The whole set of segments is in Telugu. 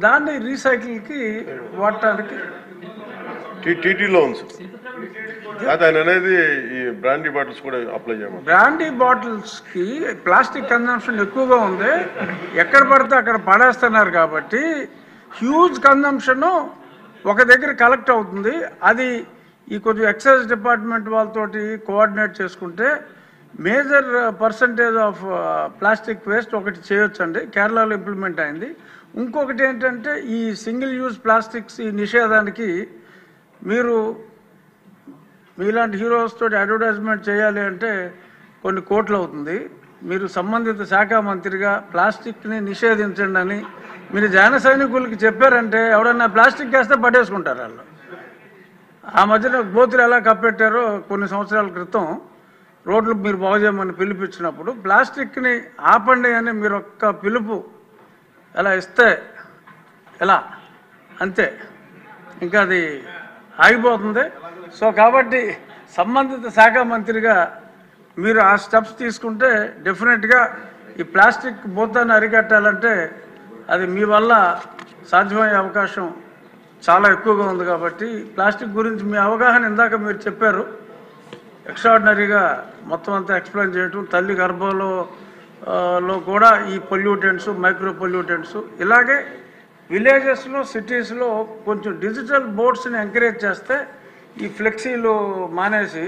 దాన్ని రీసైకిల్కి వాడటానికి టీటీలో ఉంది సార్. ఆయన అనేది ఈ బ్రాండీ బాటిల్స్ కూడా అప్లై చేయమని. బ్రాండీ బాటిల్స్కి ప్లాస్టిక్ కన్జంప్షన్ ఎక్కువగా ఉంది, ఎక్కడ పడితే అక్కడ పడేస్తున్నారు కాబట్టి హ్యూజ్ కన్జంప్షను ఒక దగ్గర కలెక్ట్ అవుతుంది. అది ఈ కొంచెం ఎక్సైజ్ డిపార్ట్మెంట్ వాళ్ళతోటి కోఆర్డినేట్ చేసుకుంటే major percentage of plastic waste ఒకటి చేయొచ్చండి. కేరళలో ఇంప్లిమెంట్ అయింది. ఇంకొకటి ఏంటంటే ఈ సింగిల్ యూజ్ ప్లాస్టిక్స్ ఈ నిషేధానికి మీరు మీలాంటి హీరోస్ తోటి అడ్వర్టైజ్మెంట్ చేయాలి అంటే కొన్ని కోట్లు అవుతుంది. మీరు సంబంధిత శాఖ మంత్రిగా ప్లాస్టిక్ని నిషేధించండి అని మీరు జన సైనికులకి చెప్పారంటే ఎవడన్నా ప్లాస్టిక్ వేస్తే పట్టేసుకుంటారు వాళ్ళు. ఆ మధ్యన గోతులు ఎలా కప్పెట్టారో కొన్ని సంవత్సరాల క్రితం రోడ్లు మీరు బాగు చేయమని పిలిపించినప్పుడు ప్లాస్టిక్ని ఆపండి అని మీరు ఒక్క పిలుపు ఎలా ఇస్తే ఎలా అంతే, ఇంకా అది ఆగిపోతుంది. సో కాబట్టి సంబంధిత శాఖ మంత్రిగా మీరు ఆ స్టెప్స్ తీసుకుంటే డెఫినెట్గా ఈ ప్లాస్టిక్ భూతాన్ని అరికట్టాలంటే అది మీ వల్ల సాధ్యమయ్యే అవకాశం చాలా ఎక్కువగా ఉంది. కాబట్టి ప్లాస్టిక్ గురించి మీ అవగాహన ఇందాక మీరు చెప్పారు, ఎక్స్ట్రాడినరీగా మొత్తం అంతా ఎక్స్ప్లెయిన్ చేయటం, తల్లి గర్భంలో కూడా ఈ పొల్యూటెంట్స్ మైక్రో పొల్యూటెంట్స్, ఇలాగే విలేజెస్లో సిటీస్లో కొంచెం డిజిటల్ బోర్డ్స్ని ఎంకరేజ్ చేస్తే ఈ ఫ్లెక్సీలు మానేసి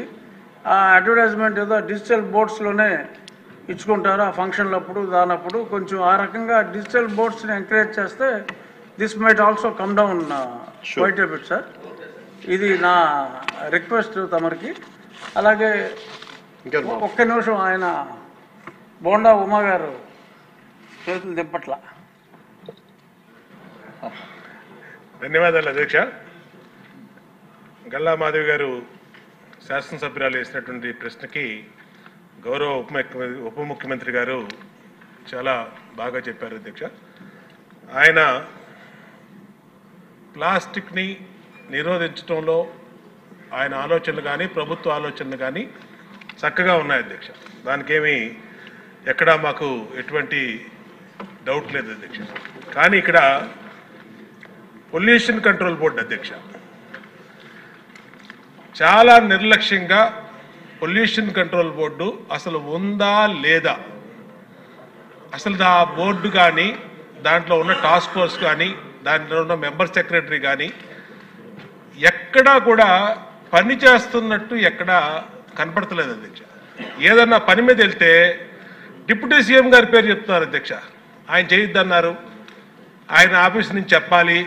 ఆ అడ్వర్టైజ్మెంట్ ఏదో డిజిటల్ బోర్డ్స్లోనే ఇచ్చుకుంటారు ఆ ఫంక్షన్లప్పుడు దానప్పుడు. కొంచెం ఆ రకంగా డిజిటల్ బోర్డ్స్ని ఎంకరేజ్ చేస్తే this might also come down quite a bit sir. ఇది నా రిక్వెస్ట్ తమరికి. అలాగే ఒక్క నిమిషం, ఆయన బోండా ఉమా గారు చేతులు దింపట్ల. ధన్యవాదాలు అధ్యక్ష. గల్లా మాధవి గారు శాసనసభ్యురాలు వేసినటువంటి ప్రశ్నకి గౌరవ ఉప ముఖ్యమంత్రి గారు చాలా బాగా చెప్పారు అధ్యక్ష. ఆయన ప్లాస్టిక్ని నిరోధించడంలో ఆయన ఆలోచనలు కానీ ప్రభుత్వ ఆలోచనలు కానీ చక్కగా ఉన్నాయి అధ్యక్ష. దానికేమీ ఎక్కడా మాకు ఎటువంటి డౌట్ లేదు అధ్యక్ష. కానీ ఇక్కడ పొల్యూషన్ కంట్రోల్ బోర్డు అధ్యక్ష చాలా నిర్లక్ష్యంగా పొల్యూషన్ కంట్రోల్ బోర్డు అసలు ఉందా లేదా, అసలు ఆ బోర్డు కానీ దాంట్లో ఉన్న టాస్క్ ఫోర్స్ కానీ దాంట్లో ఉన్న మెంబర్ సెక్రటరీ కానీ ఎక్కడా కూడా పని చేస్తున్నట్టు ఎక్కడా కనపడతలేదు అధ్యక్ష. ఏదన్నా పని మీద వెళ్తే డిప్యూటీ సీఎం గారి పేరు చెప్తున్నారు అధ్యక్ష. ఆయన చేయొద్దన్నారు, ఆయన ఆఫీస్ నుంచి చెప్పాలి,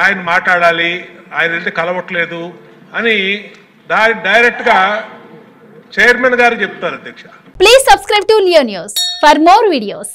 ఆయన మాట్లాడాలి, ఆయన వెళ్తే కలవట్లేదు అని డైరెక్ట్గా చైర్మన్ గారు చెప్తారు అధ్యక్ష. Please subscribe to Leo news for more videos.